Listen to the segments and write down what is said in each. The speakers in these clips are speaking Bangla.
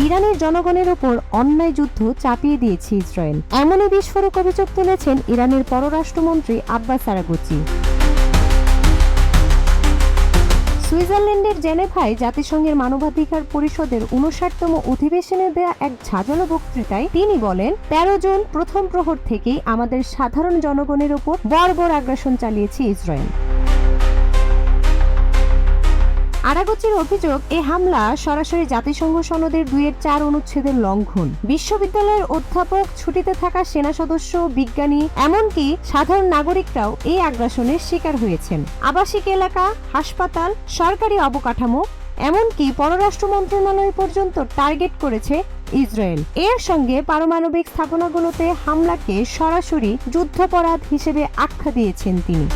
ইরানের জনগণের ওপর অন্যায় যুদ্ধ চাপিয়ে দিয়েছে ইসরায়েল, এমনই বিস্ফোরক অভিযোগ তুলেছেন ইরানের পররাষ্ট্রমন্ত্রী আব্বাস আরাগচি। সুইজারল্যান্ডের জেনেভায় জাতিসংঘের মানবাধিকার পরিষদের 59তম অধিবেশনে দেয়া এক ঝাঁঝালো বক্তৃতায় তিনি বলেন, 13 জুন প্রথম প্রহর থেকেই আমাদের সাধারণ জনগণের ওপর বর্বর আগ্রাসন চালিয়েছে ইসরায়েল। আরাগচির অভিযোগ, এই হামলা সরাসরি জাতিসংঘ সনদের 2-4 অনুচ্ছেদের লঙ্ঘন। বিশ্ববিদ্যালয়ের অধ্যাপক, ছুটিতে থাকা সেনা সদস্য, বিজ্ঞানী, এমনকি সাধারণ নাগরিকরাও এই আগ্রাসনের শিকার হয়েছেন। আবাসিক এলাকা, হাসপাতাল, সরকারি অবকাঠামো, এমনকি পররাষ্ট্র মন্ত্রণালয় পর্যন্ত টার্গেট করেছে ইসরায়েল। এর সঙ্গে পারমাণবিক স্থাপনাগুলোতে হামলাকে সরাসরি যুদ্ধাপরাধ হিসেবে আখ্যা দিয়েছেন তিনি।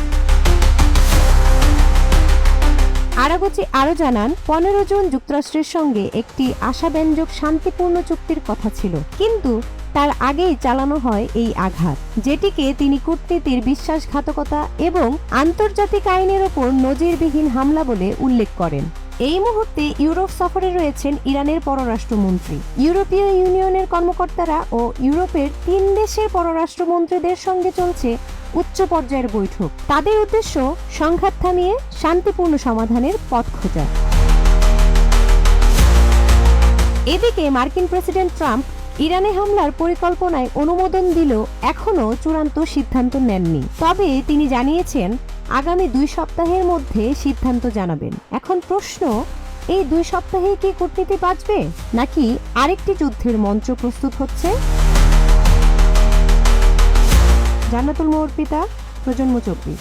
আরাগচি আরও জানান, 15 জুন যুক্তরাষ্ট্রের সঙ্গে একটি আশাব্যঞ্জক শান্তিপূর্ণ চুক্তির কথা ছিল, কিন্তু তার আগেই চালানো হয় এই আঘাত, যেটিকে তিনি কূটনীতির বিশ্বাসঘাতকতা এবং আন্তর্জাতিক আইনের ওপর নজিরবিহীন হামলা বলে উল্লেখ করেন। এই মুহূর্তে ইউরোপ সফরে রয়েছেন ইরানের পররাষ্ট্রমন্ত্রী। ইউরোপীয় ইউনিয়নের কর্মকর্তারা ও ইউরোপের 3 দেশের পররাষ্ট্রমন্ত্রীদের সঙ্গে চলছে উচ্চ পর্যায়ের বৈঠক। তাদের উদ্দেশ্য সংঘাত থামিয়ে শান্তিপূর্ণ সমাধানের পথ খোঁজা। এদিকে মার্কিন প্রেসিডেন্ট ট্রাম্প ইরানে হামলার পরিকল্পনায় অনুমোদন দিলেও এখনও চূড়ান্ত সিদ্ধান্ত নেননি। তবে তিনি জানিয়েছেন, আগামী 2 সপ্তাহের মধ্যে সিদ্ধান্ত জানাবেন। এখন প্রশ্ন, এই 2 সপ্তাহে কি কূটনীতি বাঁচবে, নাকি আরেকটি যুদ্ধের মঞ্চ প্রস্তুত হচ্ছে? জান্নাতুল মুর্পিতা, প্রজন্ম 24।